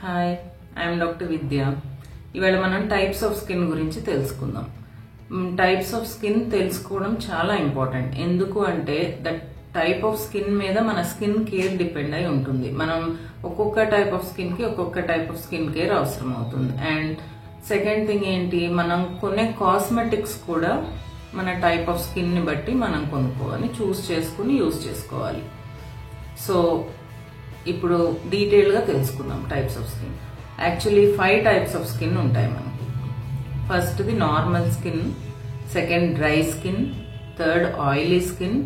Hi, I'm doctor విద్య. ఇవాళ మనం types of skin గురించి తెలుసుకుందాం. టైప్స్ ఆఫ్ స్కిన్ తెలుసుకోవడం చాలా ఇంపార్టెంట్. ఎందుకు అంటే దట్ టైప్ ఆఫ్ స్కిన్ మీద మన స్కిన్ కేర్ డిపెండ్ అయి ఉంటుంది. మనం ఒక్కొక్క టైప్ ఆఫ్ స్కిన్ కి ఒక్కొక్క టైప్ ఆఫ్ స్కిన్ కేర్ అవసరం అవుతుంది. అండ్ సెకండ్ థింగ్ ఏంటి, మనం కొనే కాస్మెటిక్స్ కూడా మన టైప్ ఆఫ్ స్కిన్ ని బట్టి మనం కొనుక్కోవాలి, చూస్ చేసుకుని యూజ్ చేసుకోవాలి. సో ఇప్పుడు డీటెయిల్ గా తెలుసుకుందాం types of skin. Actually 5 types of skin ఉంటాయి మనకి. First the normal skin, second dry skin, third oily skin,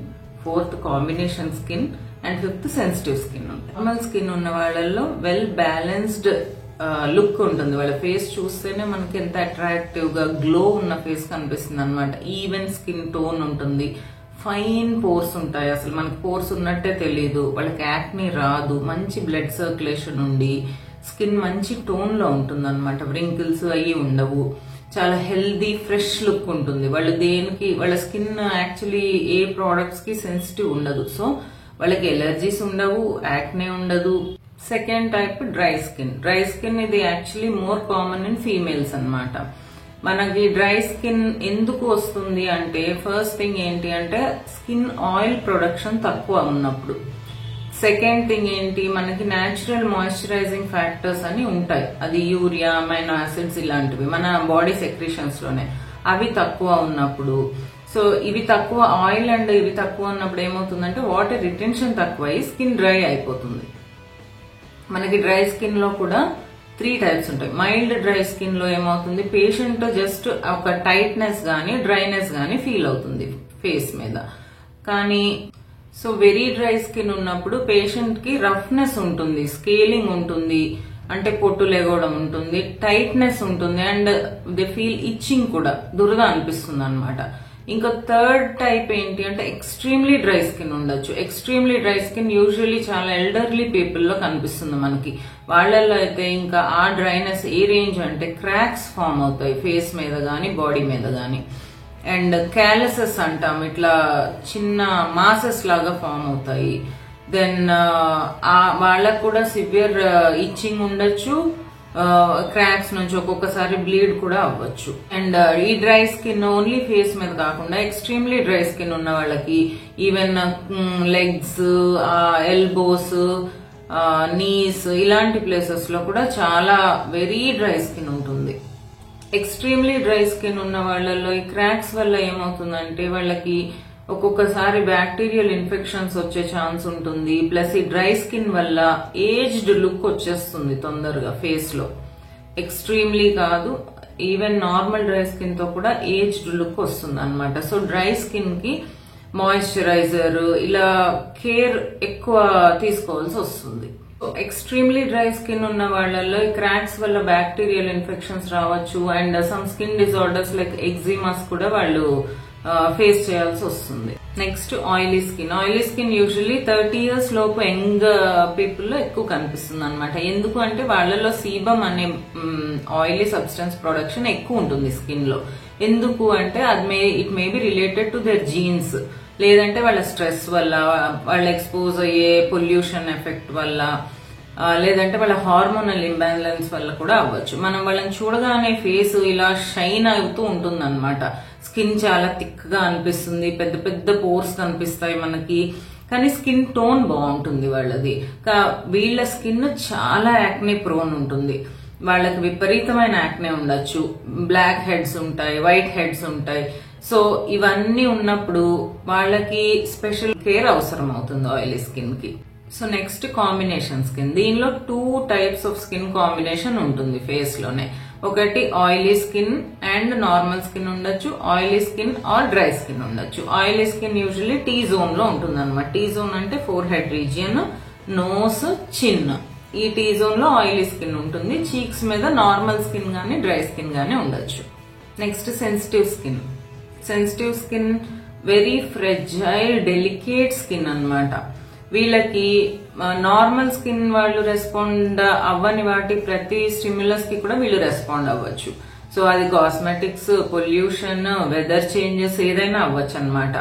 fourth combination skin and fifth sensitive skin ఉంటాయి. నార్మల్ స్కిన్ ఉన్న వాళ్ళల్లో వెల్ బ్యాలెన్స్డ్ లుక్ ఉంటుంది. వాళ్ళ ఫేస్ చూస్తేనే మనకి ఎంత అట్రాక్టివ్ గా గ్లో ఉన్న ఫేస్ కనిపిస్తుంది అనమాట. ఈవెన్ స్కిన్ టోన్ ఉంటుంది, ఫైన్ పోర్స్ ఉంటాయి, అసలు మనకి పోర్స్ ఉన్నట్టే తెలియదు, వాళ్ళకి యాక్ని రాదు, మంచి బ్లడ్ సర్క్యులేషన్ ఉండి స్కిన్ మంచి టోన్ లో ఉంటుంది అనమాట. వ్రింకిల్స్ అయ్యి ఉండవు, చాలా హెల్దీ ఫ్రెష్ లుక్ ఉంటుంది. వాళ్ళు దేనికి వాళ్ళ స్కిన్ యాక్చువల్లీ ఏ ప్రోడక్ట్స్ కి సెన్సిటివ్ ఉండదు. సో వాళ్ళకి ఎలర్జీస్ ఉండవు, యాక్నే ఉండదు. Second type dry skin. Dry skin ఇది actually more common in females అన్నమాట. మనకి డ్రై స్కిన్ ఎందుకు వస్తుంది అంటే ఫస్ట్ థింగ్ ఏంటి అంటే స్కిన్ ఆయిల్ ప్రొడక్షన్ తక్కువ ఉన్నప్పుడు. సెకండ్ థింగ్ ఏంటి, మనకి న్యాచురల్ మాయిశ్చరైజింగ్ ఫ్యాక్టర్స్ అని ఉంటాయి, అది యూరియా, అమైనో యాసిడ్స్ ఇలాంటివి మన బాడీ సెక్రీషన్స్ లోనే, అవి తక్కువ ఉన్నప్పుడు. సో ఇవి తక్కువ, ఆయిల్ అండ్ ఇవి తక్కువ ఉన్నప్పుడు ఏమవుతుందంటే వాటర్ రిటెన్షన్ తక్కువ అయ్యి స్కిన్ డ్రై అయిపోతుంది. మనకి డ్రై స్కిన్ లో కూడా 3 టైప్స్ ఉంటాయి. మైల్డ్ డ్రై స్కిన్ లో ఏమవుతుంది, పేషెంట్ జస్ట్ ఒక టైట్నెస్ గానీ డ్రైనెస్ గానీ ఫీల్ అవుతుంది ఫేస్ మీద. కానీ సో వెరీ డ్రై స్కిన్ ఉన్నప్పుడు పేషెంట్ కి రఫ్నెస్ ఉంటుంది, స్కేలింగ్ ఉంటుంది, అంటే పొట్టు లేగడం ఉంటుంది, టైట్నెస్ ఉంటుంది అండ్ దే ఫీల్ ఇచ్చింగ్ కూడా, దురద అనిపిస్తుంది అనమాట. ఇంకా థర్డ్ టైప్ ఏంటి అంటే ఎక్స్ట్రీమ్లీ డ్రై స్కిన్ ఉండొచ్చు. ఎక్స్ట్రీమ్లీ డ్రై స్కిన్ యూజువల్లీ చాలా ఎల్డర్లీ పీపుల్ లో కనిపిస్తుంది మనకి. వాళ్ళల్లో అయితే ఇంకా ఆ డ్రైనెస్ ఏ రేంజ్ అంటే క్రాక్స్ ఫామ్ అవుతాయి ఫేస్ మీద గానీ బాడీ మీద గానీ. అండ్ క్యాలసెస్ అంటాం, ఇట్లా చిన్న మాసెస్ లాగా ఫామ్ అవుతాయి. దెన్ వాళ్ళకు కూడా సివియర్ ఇచ్చింగ్ ఉండొచ్చు, క్రాక్స్ నుంచి ఒక్కొక్కసారి బ్లీడ్ కూడా అవ్వచ్చు. అండ్ ఈ డ్రై స్కిన్ ఓన్లీ ఫేస్ మీద కాకుండా ఎక్స్ట్రీమ్లీ డ్రై స్కిన్ ఉన్న వాళ్ళకి ఈవెన్ లెగ్స్, ఎల్బోస్, నీస్ ఇలాంటి ప్లేసెస్ లో కూడా చాలా వెరీ డ్రై స్కిన్ ఉంటుంది. ఎక్స్ట్రీమ్లీ డ్రై స్కిన్ ఉన్న వాళ్ళలో ఈ క్రాక్స్ వల్ల ఏమవుతుందంటే వాళ్ళకి ఒక్కొక్కసారి బ్యాక్టీరియల్ ఇన్ఫెక్షన్స్ వచ్చే ఛాన్స్ ఉంటుంది. ప్లస్ ఈ డ్రై స్కిన్ వల్ల ఏజ్డ్ లుక్ వచ్చేస్తుంది తొందరగా ఫేస్ లో. ఎక్స్ట్రీమ్లీ కాదు, ఈవెన్ నార్మల్ డ్రై స్కిన్ తో కూడా ఏజ్డ్ లుక్ వస్తుంది అనమాట. సో డ్రై స్కిన్ కి మాయిశ్చరైజర్ ఇలా కేర్ ఎక్కువ తీసుకోవాల్సి వస్తుంది. ఎక్స్ట్రీమ్లీ డ్రై స్కిన్ ఉన్న వాళ్ళలో ఈ క్రాక్స్ వల్ల బ్యాక్టీరియల్ ఇన్ఫెక్షన్స్ రావచ్చు and some skin disorders like eczemas కూడా వాళ్ళు ఫేస్ చేయాల్సి వస్తుంది. Next oily skin. Oily skin usually 30 years లోపు యంగ్ పీపుల్ లో ఎక్కువ కనిపిస్తుంది అనమాట. ఎందుకు అంటే వాళ్ళలో సీబమ్ అనే ఆయిలీ సబ్స్టెన్స్ ప్రొడక్షన్ ఎక్కువ ఉంటుంది స్కిన్ లో. ఎందుకు అంటే it may be related to their jeans, లేదంటే వాళ్ళ స్ట్రెస్ వల్ల, వాళ్ళ ఎక్స్పోజ్ అయ్యే పొల్యూషన్ ఎఫెక్ట్ వల్ల, లేదంటే వాళ్ళ హార్మోనల్ ఇంబ్యాలెన్స్ వల్ల కూడా అవ్వచ్చు. మనం వాళ్ళని చూడగానే ఫేస్ ఇలా షైన్ అవుతూ ఉంటుంది అనమాట. స్కిన్ చాలా థిక్ గా అనిపిస్తుంది, పెద్ద పెద్ద పోర్స్ కనిపిస్తాయి మనకి, కానీ స్కిన్ టోన్ బాగుంటుంది వాళ్ళది. వీళ్ళ స్కిన్ చాలా యాక్నే ప్రోన్ ఉంటుంది. వాళ్ళకి విపరీతమైన యాక్నే ఉండొచ్చు, బ్లాక్ హెడ్స్ ఉంటాయి, వైట్ హెడ్స్ ఉంటాయి. సో ఇవన్నీ ఉన్నప్పుడు వాళ్ళకి స్పెషల్ కేర్ అవసరం అవుతుంది ఆయిలీ స్కిన్ కి. So next combination skin. దీనిలో 2 టైప్స్ ఆఫ్ స్కిన్ కాంబినేషన్ ఉంటుంది ఫేస్ లోనే. ఒకటి oily skin and normal skin ఉండొచ్చు, oily skin or dry skin ఉండొచ్చు. Oily skin usually T zone లో ఉంటుంది అనమాట. టీ జోన్ అంటే forehead region, nose, chin. ఈ టీ జోన్ లో ఆయిలీ స్కిన్ ఉంటుంది. చీక్స్ మీద నార్మల్ స్కిన్ గానీ డ్రై స్కిన్ గానీ ఉండొచ్చు. Next sensitive skin. Sensitive skin very fragile, delicate skin అన్నమాట. వీళ్ళకి నార్మల్ స్కిన్ వాళ్ళు రెస్పాండ్ అవ్వని వాటి ప్రతి స్టిమ్యులస్ కి కూడా వీళ్ళు రెస్పాండ్ అవ్వచ్చు. సో అది కాస్మెటిక్స్, పొల్యూషన్, వెదర్ చేంజెస్ ఏదైనా అవ్వచ్చు అనమాట.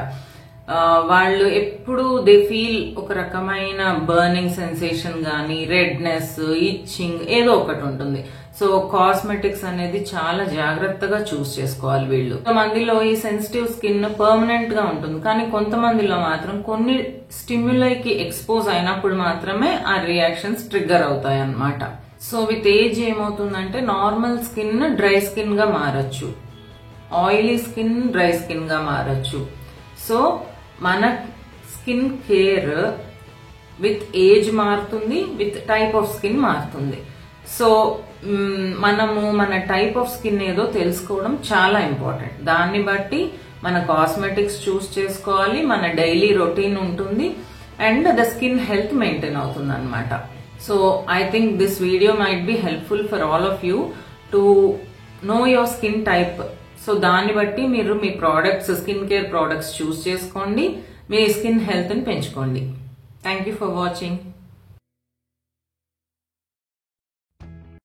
వాళ్ళు ఎప్పుడు దే ఫీల్ ఒక రకమైన బర్నింగ్ సెన్సేషన్ గానీ, రెడ్నెస్, ఇచ్చింగ్ ఏదో ఒకటి ఉంటుంది. సో కాస్మెటిక్స్ అనేది చాలా జాగ్రత్తగా చూస్ చేసుకోవాలి వీళ్ళు. కొంతమందిలో ఈ సెన్సిటివ్ స్కిన్ పర్మనెంట్ గా ఉంటుంది, కానీ కొంతమందిలో మాత్రం కొన్ని స్టిమ్యులైకి ఎక్స్పోజ్ అయినప్పుడు మాత్రమే ఆ రియాక్షన్స్ ట్రిగ్గర్ అవుతాయి అన్నమాట. సో విత్ ఏజ్ ఏమవుతుందంటే నార్మల్ స్కిన్ డ్రై స్కిన్ గా మారచ్చు, ఆయిలీ స్కిన్ డ్రై స్కిన్ గా మారచ్చు. సో మన స్కిన్ కేర్ విత్ ఏజ్ మారుతుంది, విత్ టైప్ ఆఫ్ స్కిన్ మారుతుంది. సో మనము మన టైప్ ఆఫ్ స్కిన్ ఏదో తెలుసుకోవడం చాలా ఇంపార్టెంట్. దాన్ని బట్టి మన కాస్మెటిక్స్ చూస్ చేసుకోవాలి, మన డైలీ రొటీన్ ఉంటుంది, and the skin health maintain అవుతుంది అనమాట. So I think this video might be helpful for all of you to know your skin type. So దాన్ని బట్టి మీరు మీ ప్రోడక్ట్స్, స్కిన్ కేర్ ప్రోడక్ట్స్ చూస్ చేసుకోండి, మీ స్కిన్ హెల్త్ ని పెంచుకోండి. Thank you for watching.